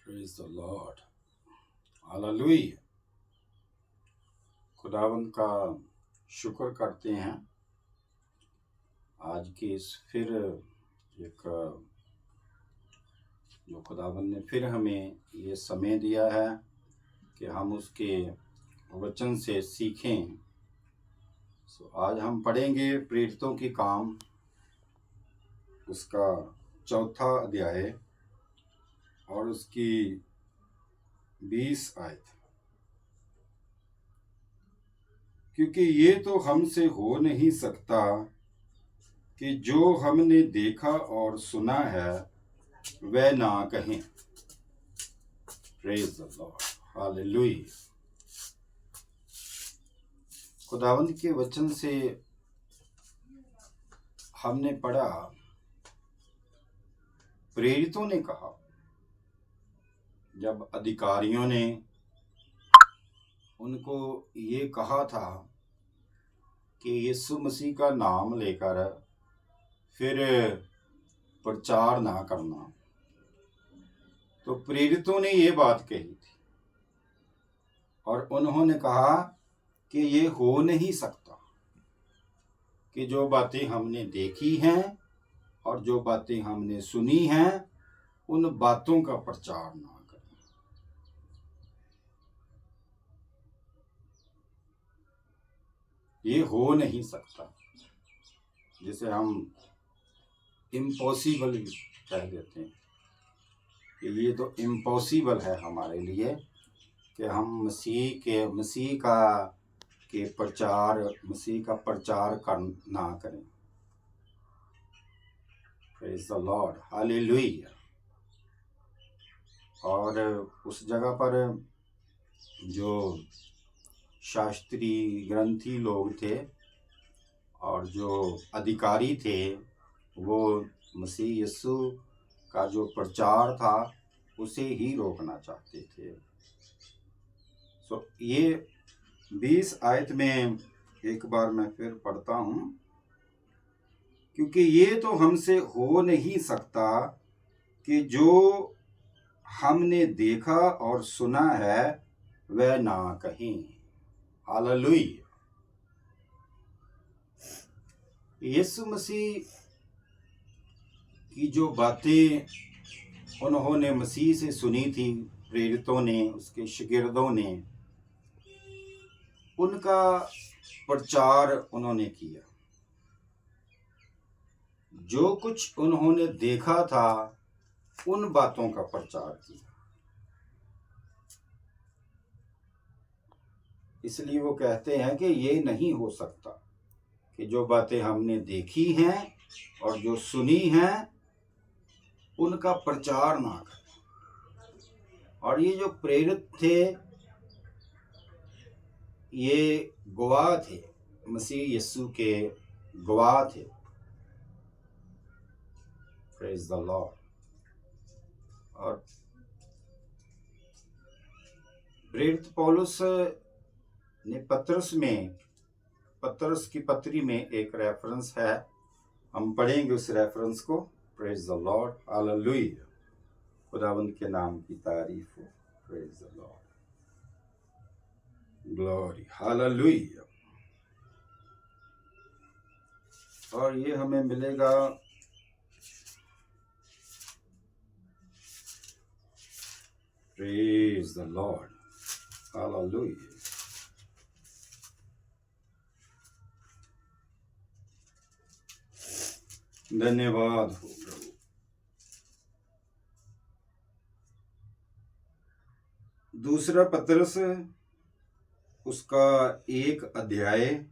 Praise the Lord, hallelujah. खुदावंद का शुक्र करते हैं आज की इस फिर एक जो खुदावंद ने फिर हमें ये समय दिया है कि हम उसके वचन से सीखें। आज हम पढ़ेंगे प्रेरितों के काम, उसका 4 अध्याय और उसकी 20 आयत। क्योंकि ये तो हमसे हो नहीं सकता कि जो हमने देखा और सुना है वह ना कहें। Praise the Lord, hallelujah. खुदावंद के वचन से हमने पढ़ा, प्रेरितों ने कहा, जब अधिकारियों ने उनको ये कहा था कि यीशु मसीह का नाम लेकर फिर प्रचार ना करना, तो प्रेरितों ने ये बात कही थी और उन्होंने कहा कि ये हो नहीं सकता कि जो बातें हमने देखी हैं और जो बातें हमने सुनी हैं उन बातों का प्रचार ना करें। ये हो नहीं सकता, जिसे हम इम्पॉसिबल कह देते हैं कि ये तो इम्पॉसिबल है हमारे लिए कि हम मसीह का प्रचार ना करें। Praise the Lord, hallelujah. और उस जगह पर जो शास्त्री ग्रंथी लोग थे और जो अधिकारी थे, वो मसीह यीशु का जो प्रचार था उसे ही रोकना चाहते थे। ये 20 आयत में एक बार मैं फिर पढ़ता हूँ। क्योंकि ये तो हमसे हो नहीं सकता कि जो हमने देखा और सुना है वह ना कहें। हालेलुया। यीशु मसीह की जो बातें उन्होंने मसीह से सुनी थी, प्रेरितों ने, उसके शागिर्दों ने, उनका प्रचार उन्होंने किया। जो कुछ उन्होंने देखा था उन बातों का प्रचार किया। इसलिए वो कहते हैं कि ये नहीं हो सकता कि जो बातें हमने देखी हैं और जो सुनी हैं उनका प्रचार ना करें। और ये जो प्रेरित थे ये गवाह थे, मसीह यीशु के गवाह थे। Praise the Lord. और प्रेरित पौलुस ने पतरस की पत्री में एक रेफरेंस है, हम पढ़ेंगे उस रेफरेंस को। Praise the Lord, hallelujah. खुदावंद के नाम की तारीफ हो। Praise the Lord, glory, hallelujah. और ये हमें मिलेगा प्रेज द लॉर्ड, हालेलुया। धन्यवाद हो प्रभु। दूसरा पतरस, उसका 1 अध्याय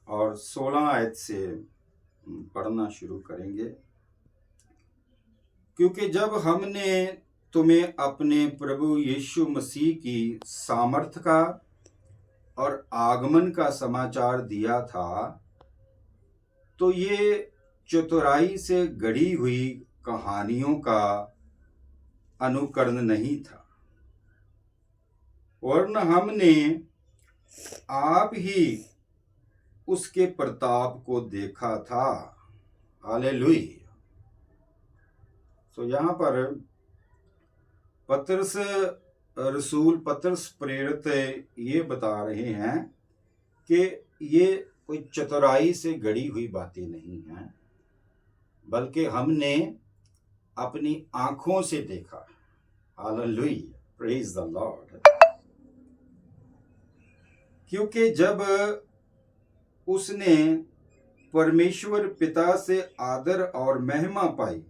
और 16 आयत से पढ़ना शुरू करेंगे। क्योंकि जब हमने तुम्हें अपने प्रभु यीशु मसीह की सामर्थ का और आगमन का समाचार दिया था, तो ये चतुराई से गढ़ी हुई कहानियों का अनुकरण नहीं था, वरन हमने आप ही उसके प्रताप को देखा था। हालेलुया। तो यहाँ पर पतरस रसूल पतरस प्रेरित ये बता रहे हैं कि ये कोई चतुराई से गढ़ी हुई बातें नहीं हैं, बल्कि हमने अपनी आंखों से देखा। Hallelujah, praise the Lord. क्योंकि जब उसने परमेश्वर पिता से आदर और महिमा पाई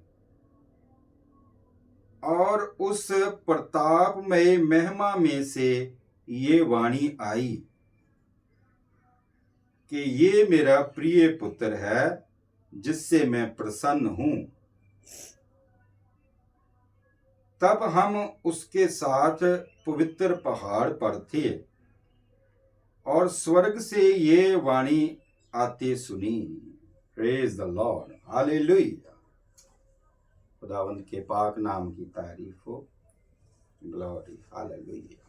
और उस प्रतापमय महिमा में से ये वाणी आई कि ये मेरा प्रिय पुत्र है जिससे मैं प्रसन्न हूं, तब हम उसके साथ पवित्र पहाड़ पर थे और स्वर्ग से ये वाणी आते सुनी। Praise the Lord, hallelujah. खुदावंद के पाक नाम की तारीफ हो, ग्लोरी, हालेलुया।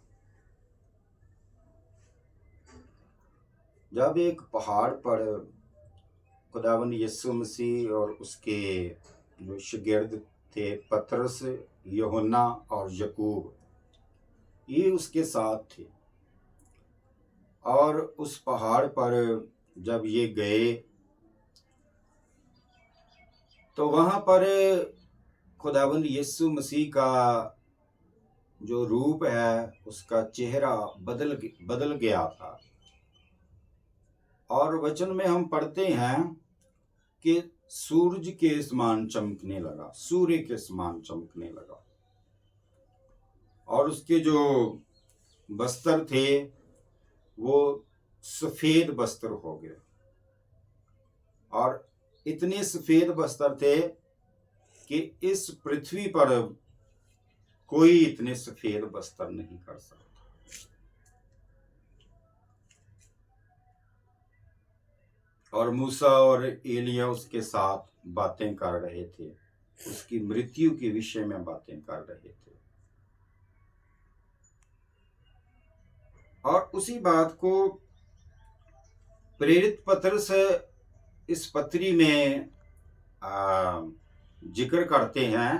जब एक पहाड़ पर खुदावंद यीशु मसीह और उसके जो शागिर्द थे पतरस, यूहन्ना और याकूब, ये उसके साथ थे, और उस पहाड़ पर जब ये गए तो वहां पर खुदावंद यीशु मसीह का जो रूप है उसका चेहरा बदल गया था। और वचन में हम पढ़ते हैं कि सूरज के समान चमकने लगा, सूर्य के समान चमकने लगा, और उसके जो वस्त्र थे वो सफेद वस्त्र हो गए, और इतने सफेद वस्त्र थे कि इस पृथ्वी पर कोई इतने सफेद वस्त्र नहीं कर सकता। और मूसा और एलिया उसके साथ बातें कर रहे थे, उसकी मृत्यु के विषय में बातें कर रहे थे। और उसी बात को प्रेरित पतरस इस पत्री में जिक्र करते हैं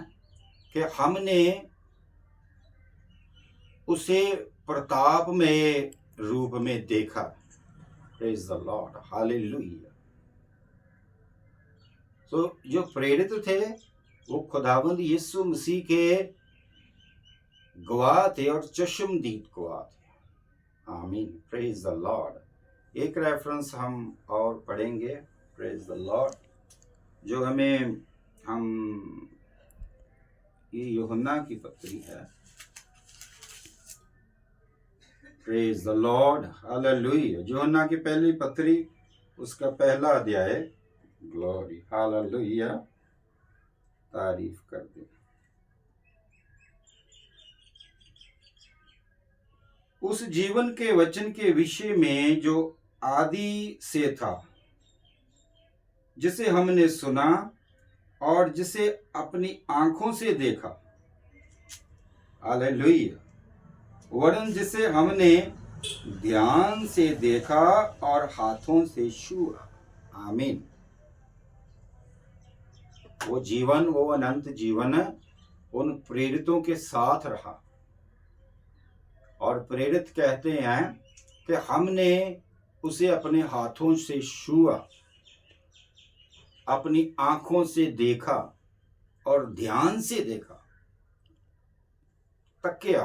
कि हमने उसे प्रताप में रूप में देखा। Praise the Lord, hallelujah. तो जो प्रेरित थे वो खुदावंद यीशु मसीह के गवाह थे और चश्मदीद गवाह थे। आमीन, प्रेज द लॉर्ड। एक रेफरेंस हम और पढ़ेंगे, प्रेज द लॉर्ड, जो ये यूहन्ना की पत्री है। Praise the Lord, hallelujah. यूहन्ना की पहली पत्री, उसका पहला अध्याय, ग्लोरी, हालेलुया, तारीफ कर दे। उस जीवन के वचन के विषय में जो आदि से था, जिसे हमने सुना और जिसे अपनी आंखों से देखा, हालेलुया, वरन जिसे हमने ध्यान से देखा और हाथों से छुआ। आमीन। वो जीवन, वो अनंत जीवन उन प्रेरितों के साथ रहा, और प्रेरित कहते हैं कि हमने उसे अपने हाथों से छुआ, अपनी आंखों से देखा और ध्यान से देखा, तकिया।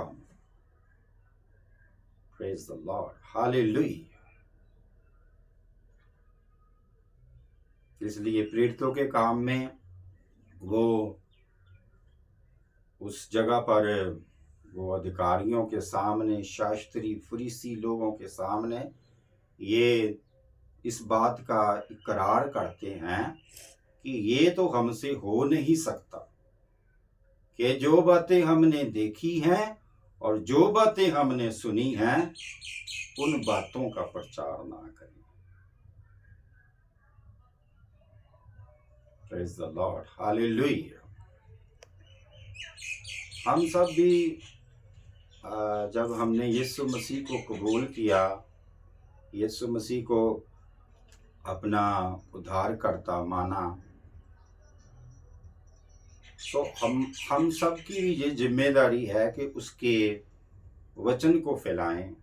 Praise the Lord, hallelujah. इसलिए प्रेरितों के काम में वो उस जगह पर वो अधिकारियों के सामने, शास्त्री फरीसी लोगों के सामने ये इस बात का इकरार करते हैं कि ये तो हमसे हो नहीं सकता, कि जो बातें हमने देखी हैं और जो बातें हमने सुनी हैं उन बातों का प्रचार ना करें। Praise the Lord, hallelujah. हम सब भी जब हमने यीशु मसीह को कबूल किया, यीशु मसीह को अपना उद्धारकर्ता माना, सो हम सब की ये जिम्मेदारी है कि उसके वचन को फैलाएं,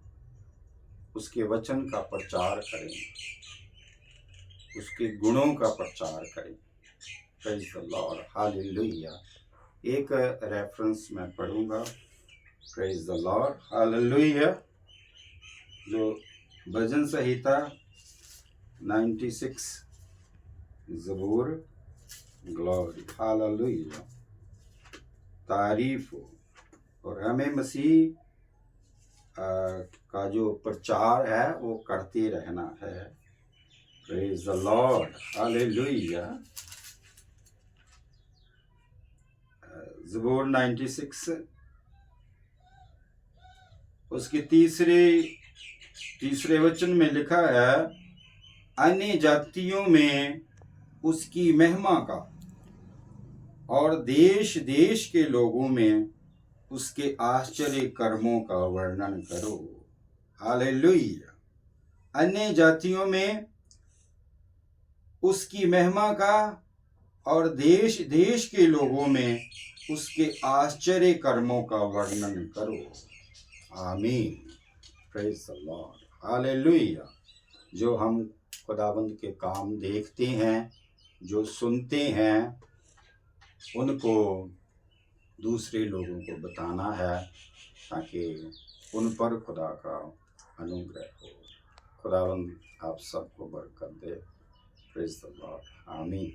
उसके वचन का प्रचार करें, उसके गुणों का प्रचार करें। Praise the Lord, hallelujah. एक रेफरेंस मैं पढ़ूंगा। Praise the Lord, hallelujah. जो भजन संहिता 96 ज़बूर, ग्लोरी, हालेलुया, तारीफ हो। और हमें मसीह का जो प्रचार है वो करते रहना है। Praise the Lord, hallelujah. ज़बूर 96 उसके तीसरे वचन में लिखा है, अन्य जातियों में उसकी महिमा का और देश देश के लोगों में उसके आश्चर्य कर्मों का वर्णन करो। हालेलुया। अन्य जातियों में उसकी महिमा का और देश देश के लोगों में उसके आश्चर्य कर्मों का वर्णन करो। आमीन। Praise the Lord, hallelujah. जो हम खुदावंद के काम देखते हैं, जो सुनते हैं, उनको दूसरे लोगों को बताना है ताकि उन पर खुदा का अनुग्रह हो। खुदावंद आप सबको बरकत दे। प्रेज़ द लॉर्ड, आमीन।